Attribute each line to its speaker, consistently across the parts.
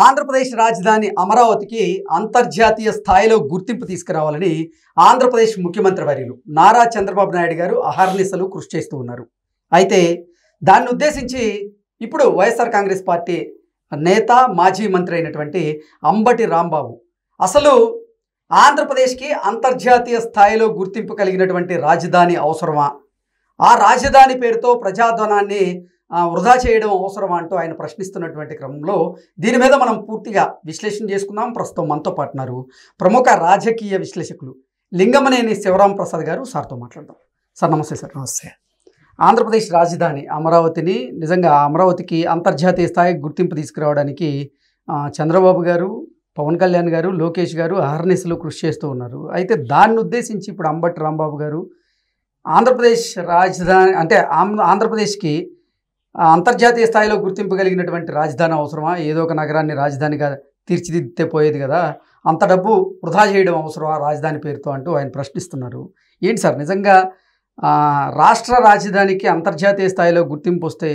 Speaker 1: ఆంధ్రప్రదేశ్ రాజధాని అమరావతికి అంతర్జాతీయ స్థాయిలో గుర్తింపు తీసుకురావాలని ఆంధ్రప్రదేశ్ ముఖ్యమంత్రి వర్యులు నారా చంద్రబాబు నాయుడు గారు అహర్నిశలు కృషి చేస్తూ ఉన్నారు. అయితే దాన్ని ఉద్దేశించి ఇప్పుడు వైఎస్ఆర్ కాంగ్రెస్ పార్టీ నేత మాజీ మంత్రి అయినటువంటి అంబటి రాంబాబు అసలు ఆంధ్రప్రదేశ్కి అంతర్జాతీయ స్థాయిలో గుర్తింపు కలిగినటువంటి రాజధాని అవసరమా, ఆ రాజధాని పేరుతో ప్రజాధనాన్ని వృధా చేయడం అవసరమా అంటూ ఆయన ప్రశ్నిస్తున్నటువంటి క్రమంలో దీని మీద మనం పూర్తిగా విశ్లేషణ చేసుకుందాం. ప్రస్తుతం మనతో పాటున్నారు ప్రముఖ రాజకీయ విశ్లేషకులు లింగమనేని శివరాం ప్రసాద్ గారు. సార్తో మాట్లాడదాం. సార్ నమస్తే. సార్
Speaker 2: నమస్తే.
Speaker 1: ఆంధ్రప్రదేశ్ రాజధాని అమరావతిని నిజంగా అమరావతికి అంతర్జాతీయ స్థాయికి గుర్తింపు తీసుకురావడానికి చంద్రబాబు గారు, పవన్ కళ్యాణ్ గారు, లోకేష్ గారు అహర్నిశలు కృషి చేస్తూ ఉన్నారు. అయితే దాన్ని ఉద్దేశించి ఇప్పుడు అంబటి రాంబాబు గారు ఆంధ్రప్రదేశ్ రాజధాని అంటే ఆంధ్రప్రదేశ్కి అంతర్జాతీయ స్థాయిలో గుర్తింపు కలిగినటువంటి రాజధాని అవసరమా, ఏదో ఒక నగరాన్ని రాజధానిగా తీర్చిదిద్దితే పోయేది కదా, అంత డబ్బు వృధా చేయడం అవసరమా రాజధాని పేరుతో అంటూ ఆయన ప్రశ్నిస్తున్నారు. ఏంటి సార్ నిజంగా రాష్ట్ర రాజధానికి అంతర్జాతీయ స్థాయిలో గుర్తింపు వస్తే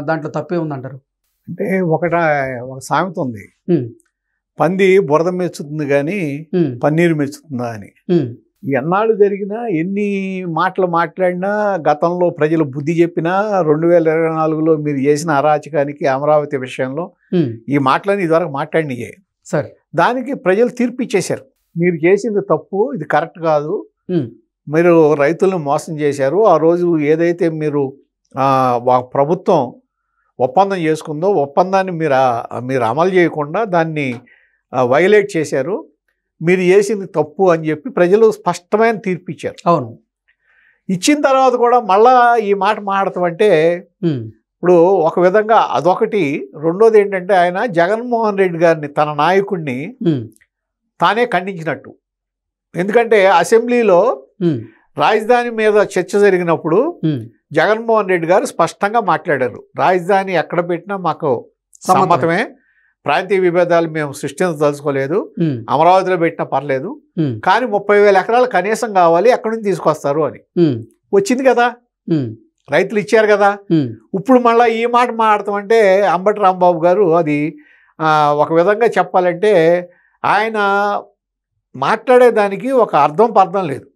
Speaker 1: దాంట్లో తప్పే ఉందంటారు?
Speaker 2: అంటే ఒక సామెత ఉంది, పంది బురద మెచ్చుతుంది కానీ పన్నీరు మెచ్చుతుందా అని. ఎన్నాళ్ళు జరిగినా ఎన్ని మాటలు మాట్లాడినా గతంలో ప్రజలు బుద్ధి చెప్పినా 2024లో మీరు చేసిన అరాచకానికి అమరావతి విషయంలో ఈ మాటలని ఇదివరకు మాట్లాడినాయే.
Speaker 1: సరే,
Speaker 2: దానికి ప్రజలు తీర్పు ఇచ్చేశారు. మీరు చేసింది తప్పు, ఇది కరెక్ట్ కాదు, మీరు రైతులను మోసం చేశారు. ఆ రోజు ఏదైతే మీరు ప్రభుత్వం ఒప్పందం చేసుకుందో ఒప్పందాన్ని మీరు అమలు చేయకుండా దాన్ని వైలేట్ చేశారు, మీరు చేసింది తప్పు అని చెప్పి ప్రజలు స్పష్టమైన తీర్పు ఇచ్చారు.
Speaker 1: అవును.
Speaker 2: ఇచ్చిన తర్వాత కూడా మళ్ళా ఈ మాట మాట్లాడతామంటే ఇప్పుడు ఒక విధంగా అదొకటి. రెండోది ఏంటంటే ఆయన జగన్మోహన్ రెడ్డి గారిని, తన నాయకుడిని తానే ఖండించినట్టు. ఎందుకంటే అసెంబ్లీలో రాజధాని మీద చర్చ జరిగినప్పుడు జగన్మోహన్ రెడ్డి గారు స్పష్టంగా మాట్లాడారు, రాజధాని ఎక్కడ పెట్టినా మాకు సమ్మతమే, ప్రాంతీయ విభేదాలు మేము సృష్టించదలుచుకోలేదు, అమరావతిలో పెట్టినా పర్లేదు, కానీ 30,000 ఎకరాలు కనీసం కావాలి, ఎక్కడి నుంచి తీసుకొస్తారు అని. వచ్చింది కదా, రైతులు ఇచ్చారు కదా. ఇప్పుడు మళ్ళీ ఈ మాట మాట్లాడతామంటే అంబటి రాంబాబు గారు అది ఒక విధంగా చెప్పాలంటే ఆయన మాట్లాడేదానికి ఒక అర్థం లేదు.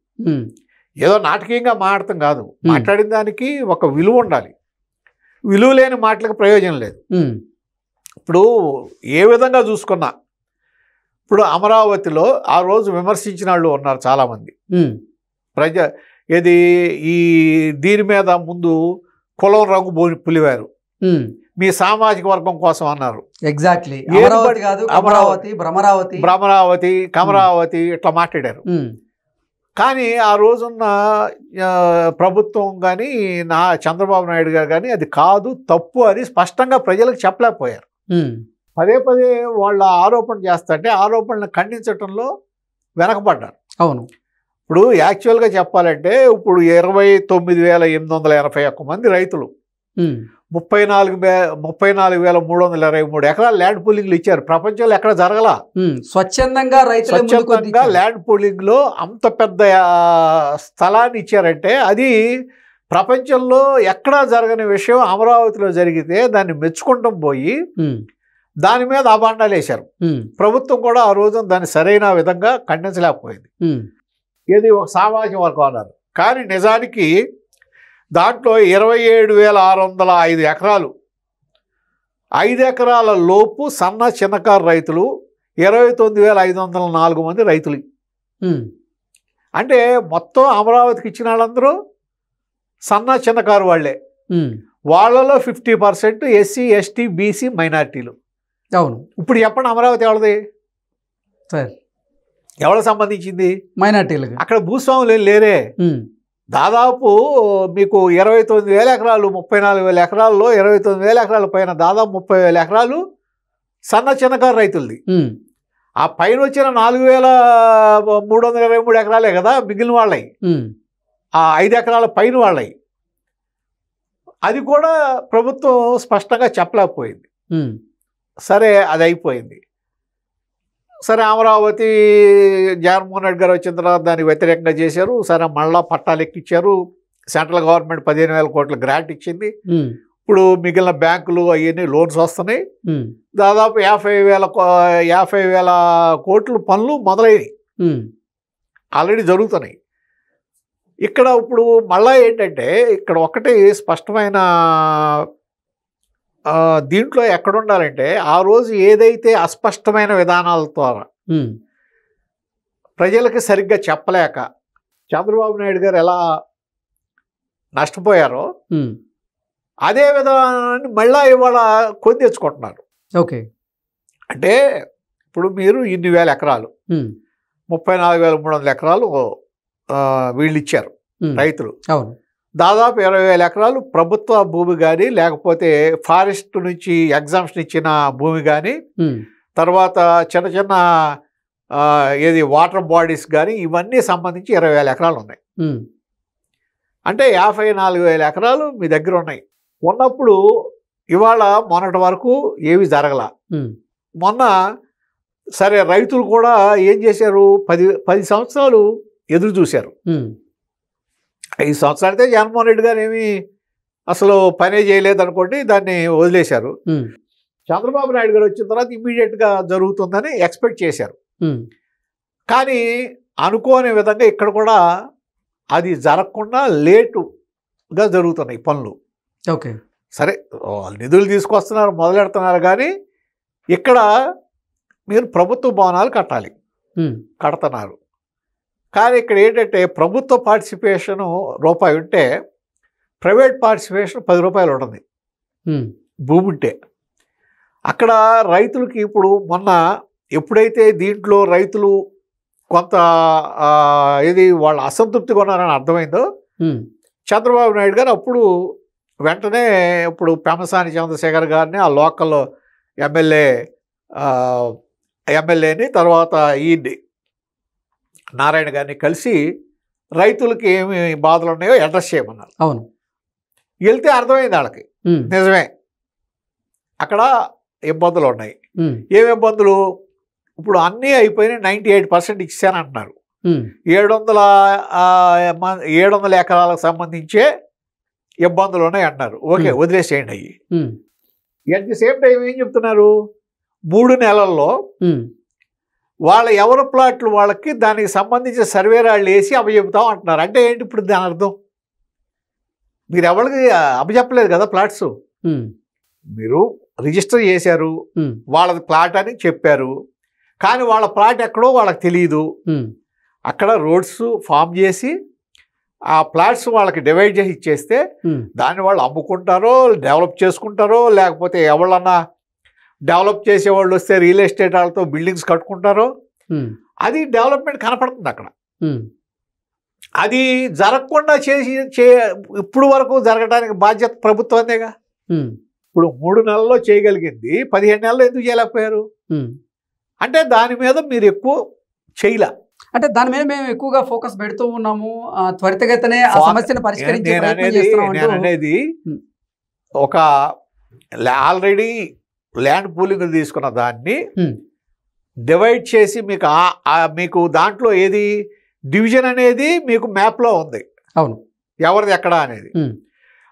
Speaker 2: ఏదో నాటకీయంగా మాట్లాడటం కాదు, మాట్లాడిన దానికి ఒక విలువ ఉండాలి. విలువ లేని మాటలకు ప్రయోజనం లేదు. ఇప్పుడు ఏ విధంగా చూసుకున్నా ఇప్పుడు అమరావతిలో ఆ రోజు విమర్శించిన వాళ్ళు ఉన్నారు చాలామంది. ఈ దీని మీద ముందు కులం రంగు పులివారు, మీ సామాజిక వర్గం కోసం అన్నారు.
Speaker 1: ఎగ్జాక్ట్లీ,
Speaker 2: భ్రమరావతి, కమరావతి ఇట్లా మాట్లాడారు. కానీ ఆ రోజున్న ప్రభుత్వం కానీ చంద్రబాబు నాయుడు గారు కానీ అది కాదు, తప్పు అని స్పష్టంగా ప్రజలకు చెప్పలేకపోయారు. పదే పదే వాళ్ళ ఆరోపణ చేస్తుంటే ఆరోపణలను ఖండించడంలో వెనకబడ్డారు.
Speaker 1: అవును.
Speaker 2: ఇప్పుడు యాక్చువల్గా చెప్పాలంటే ఇప్పుడు 29,881 మంది రైతులు 34,323 ఎకరాల ల్యాండ్ పూలింగ్లు ఇచ్చారు. ప్రపంచంలో ఎక్కడ జరగల.
Speaker 1: స్వచ్ఛందంగా
Speaker 2: ల్యాండ్ పూలింగ్ లో అంత పెద్ద స్థలాన్ని ఇచ్చారంటే అది ప్రపంచంలో ఎక్కడా జరగని విషయం అమరావతిలో జరిగితే దాన్ని మెచ్చుకుంటాం పోయి దాని మీద అబాండాలు వేశారు. ప్రభుత్వం కూడా ఆ రోజు దాన్ని సరైన విధంగా ఖండించలేకపోయింది. ఇది ఒక సామాజిక వర్గం అన్నారు. కానీ నిజానికి దాంట్లో 27,605 ఎకరాలు, 5 ఎకరాల లోపు సన్న చిన్నకారు రైతులు 29,504 మంది రైతులు. అంటే మొత్తం అమరావతికి ఇచ్చిన వాళ్ళందరూ సన్న చిన్నకారు వాళ్లే. వాళ్ళలో 50% ఎస్సీ, ఎస్టీ, బీసీ, మైనార్టీలు.
Speaker 1: అవును.
Speaker 2: ఇప్పుడు చెప్పండి, అమరావతి ఎవరిది?
Speaker 1: సార్
Speaker 2: ఎవరికి సంబంధించింది?
Speaker 1: మైనార్టీలకు.
Speaker 2: అక్కడ భూస్వాములు లేరే. దాదాపు మీకు 29,000 ఎకరాలు, 34,000 ఎకరాల్లో 29,000 ఎకరాల పైన దాదాపు 30,000 ఎకరాలు సన్న చిన్నకారు రైతులది. ఆ పైన వచ్చిన 4,323 ఎకరాలే కదా మిగిలిన వాళ్ళవి, ఆ 5 ఎకరాల పైన వాళ్ళవి. అది కూడా ప్రభుత్వం స్పష్టంగా చెప్పలేకపోయింది. సరే, అది అయిపోయింది. సరే, అమరావతి జగన్మోహన్ రెడ్డి గారు వచ్చిన తర్వాత దానికి వ్యతిరేకంగా చేశారు. సరే, మళ్ళా పట్టాలు ఎక్కించారు. సెంట్రల్ గవర్నమెంట్ 15,000 కోట్ల గ్రాంట్ ఇచ్చింది. ఇప్పుడు మిగిలిన బ్యాంకులు అవన్నీ లోన్స్ వస్తున్నాయి. దాదాపు 50,000 కోట్ల పనులు మొదలైనవి, ఆల్రెడీ జరుగుతున్నాయి. ఇక్కడ ఇప్పుడు మళ్ళా ఏంటంటే ఇక్కడ ఒకటి స్పష్టమైన దీంట్లో ఎక్కడ ఉండాలంటే, ఆ రోజు ఏదైతే అస్పష్టమైన విధానాల ద్వారా ప్రజలకి సరిగ్గా చెప్పలేక చంద్రబాబు నాయుడు గారు ఎలా నష్టపోయారో అదే విధానాన్ని మళ్ళా ఇవాళ కొని తెచ్చుకుంటున్నారు.
Speaker 1: ఓకే,
Speaker 2: అంటే ఇప్పుడు మీరు ఇన్ని వేల ఎకరాలు 34,300 ఎకరాలు వీళ్ళు ఇచ్చారు రైతులు.
Speaker 1: అవును,
Speaker 2: దాదాపు 20,000 ఎకరాలు ప్రభుత్వ భూమి కానీ, లేకపోతే ఫారెస్ట్ నుంచి ఎగ్జామ్షన్ ఇచ్చిన భూమి కానీ, తర్వాత చిన్న చిన్న ఏది వాటర్ బాడీస్ కానీ, ఇవన్నీ సంబంధించి 20,000 ఎకరాలు ఉన్నాయి. అంటే 54,000 ఎకరాలు మీ దగ్గర ఉన్నాయి. ఉన్నప్పుడు ఇవాళ మొన్నటి వరకు ఏవి జరగల. మొన్న సరే రైతులు కూడా ఏం చేశారు, 10 సంవత్సరాలు ఎదురు చూశారు. 5 సంవత్సరాలు అయితే జగన్మోహన్ రెడ్డి గారు ఏమి అసలు పనే చేయలేదు అనుకోండి, దాన్ని వదిలేశారు. చంద్రబాబు నాయుడు గారు వచ్చిన తర్వాత ఇమ్మీడియట్గా జరుగుతుందని ఎక్స్పెక్ట్ చేశారు. కానీ అనుకోని విధంగా ఇక్కడ కూడా అది జరగకుండా లేటుగా జరుగుతున్నాయి పనులు.
Speaker 1: ఓకే,
Speaker 2: సరే నిధులు తీసుకొస్తున్నారు, మొదలెడుతున్నారు, కానీ ఇక్కడ మీరు ప్రభుత్వ భవనాలు కట్టాలి, కడుతున్నారు. కానీ ఇక్కడ ఏంటంటే ప్రభుత్వ పార్టిసిపేషను రూపాయి ఉంటే ప్రైవేట్ పార్టిసిపేషన్ 10 రూపాయలు ఉంటుంది భూమి ఉంటే. అక్కడ రైతులకి ఇప్పుడు మొన్న ఎప్పుడైతే దీంట్లో రైతులు కొంత ఇది వాళ్ళ అసంతృప్తిగా ఉన్నారని అర్థమైందో, చంద్రబాబు నాయుడు గారు అప్పుడు వెంటనే ఇప్పుడు పెమ్మసాని చంద్రశేఖర్ గారిని, ఆ లోకల్ ఎమ్మెల్యేని, తర్వాత ఈ నారాయణ గారిని కలిసి రైతులకి ఏమి బాధలు ఉన్నాయో అడ్రస్ చేయమన్నారు.
Speaker 1: అవును,
Speaker 2: వెళ్తే అర్థమైంది వాళ్ళకి, నిజమే అక్కడ ఇబ్బందులు ఉన్నాయి. ఏమి ఇబ్బందులు? ఇప్పుడు అన్నీ అయిపోయినాయి, 98% ఇచ్చానంటున్నారు. 700 ఎకరాలకు సంబంధించే ఇబ్బందులు ఉన్నాయి అంటున్నారు. ఓకే, వదిలేసేయండి అయ్యి. ఎట్ ది సేమ్ టైం ఏం చెప్తున్నారు, 3 నెలల్లో వాళ్ళ ఎవరి ప్లాట్లు వాళ్ళకి దానికి సంబంధించిన సర్వే రాళ్ళు వేసి అప్పచెబుతాం అంటున్నారు. అంటే ఏంటి ఇప్పుడు దాని అర్థం? మీరు ఎవరికి అప్పచెప్పలేదు కదా ప్లాట్స్, మీరు రిజిస్టర్ చేశారు, వాళ్ళది ప్లాట్ అని చెప్పారు, కానీ వాళ్ళ ప్లాట్ ఎక్కడో వాళ్ళకి తెలియదు. అక్కడ రోడ్స్ ఫామ్ చేసి ఆ ప్లాట్స్ వాళ్ళకి డివైడ్ చేసి ఇచ్చేస్తే దాన్ని వాళ్ళు అమ్ముకుంటారో, డెవలప్ చేసుకుంటారో, లేకపోతే ఎవరన్నా డెవలప్ చేసేవాళ్ళు వస్తే రియల్ ఎస్టేట్ వాళ్ళతో బిల్డింగ్స్ కట్టుకుంటారో, అది డెవలప్మెంట్ కనపడుతుంది అక్కడ. అది జరగకుండా ఇప్పుడు వరకు జరగడానికి బాధ్యత ప్రభుత్వందేగా. ఇప్పుడు 3 నెలల్లో చేయగలిగింది 15 నెలల్లో ఎందుకు చేయలేకపోయారు? అంటే దాని మీద మీరు ఎక్కువ చేయలే.
Speaker 1: అంటే దాని మీద మేము ఎక్కువగా ఫోకస్ పెడుతూ ఉన్నాము, త్వరితగతినే ఆ సమస్యను పరిష్కరించే ప్రయత్నం చేస్తున్నాము.
Speaker 2: నేను అనేది ఒక ఆల్రెడీ ల్యాండ్ పూలింగ్ తీసుకున్న దాన్ని డివైడ్ చేసి మీకు దాంట్లో ఏది డివిజన్ అనేది మీకు మ్యాప్లో ఉంది.
Speaker 1: అవును,
Speaker 2: ఎవరిది ఎక్కడ అనేది.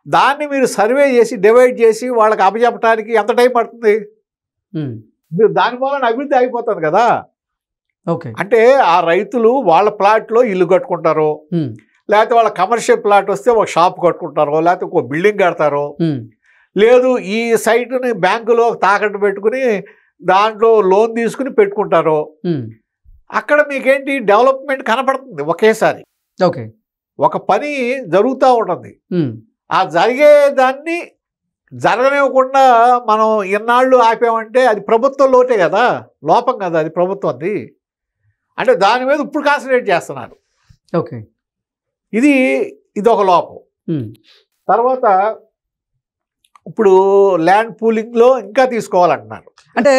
Speaker 2: దాన్ని మీరు సర్వే చేసి డివైడ్ చేసి వాళ్ళకి అప్పచెప్పడానికి ఎంత టైం పడుతుంది? మీరు దాని వలన అభివృద్ధి అయిపోతుంది కదా.
Speaker 1: ఓకే,
Speaker 2: అంటే ఆ రైతులు వాళ్ళ ప్లాట్లో ఇల్లు కట్టుకుంటారు, లేకపోతే వాళ్ళ కమర్షియల్ ప్లాట్ వస్తే ఒక షాప్ కట్టుకుంటారో, లేకపోతే ఒక బిల్డింగ్ కడతారో, లేదు ఈ సైట్ని బ్యాంకులో తాకట్టు పెట్టుకుని దాంట్లో లోన్ తీసుకుని పెట్టుకుంటారో, అక్కడ మీకేంటి డెవలప్మెంట్ కనపడుతుంది ఒకేసారి.
Speaker 1: ఓకే,
Speaker 2: ఒక పని జరుగుతూ ఉంటుంది. ఆ జరిగే దాన్ని జరగనివ్వకుండా మనం ఇన్నాళ్ళు ఆపామంటే అది ప్రభుత్వం లోటే కదా, లోపం కదా అది ప్రభుత్వంది. అంటే దాని మీద ఇప్పుడు కాన్సన్ట్రేట్ చేస్తున్నారు.
Speaker 1: ఓకే,
Speaker 2: ఇది ఒక లోపం. తర్వాత ఇప్పుడు ల్యాండ్ పూలింగ్లో ఇంకా తీసుకోవాలంటున్నారు.
Speaker 1: అంటే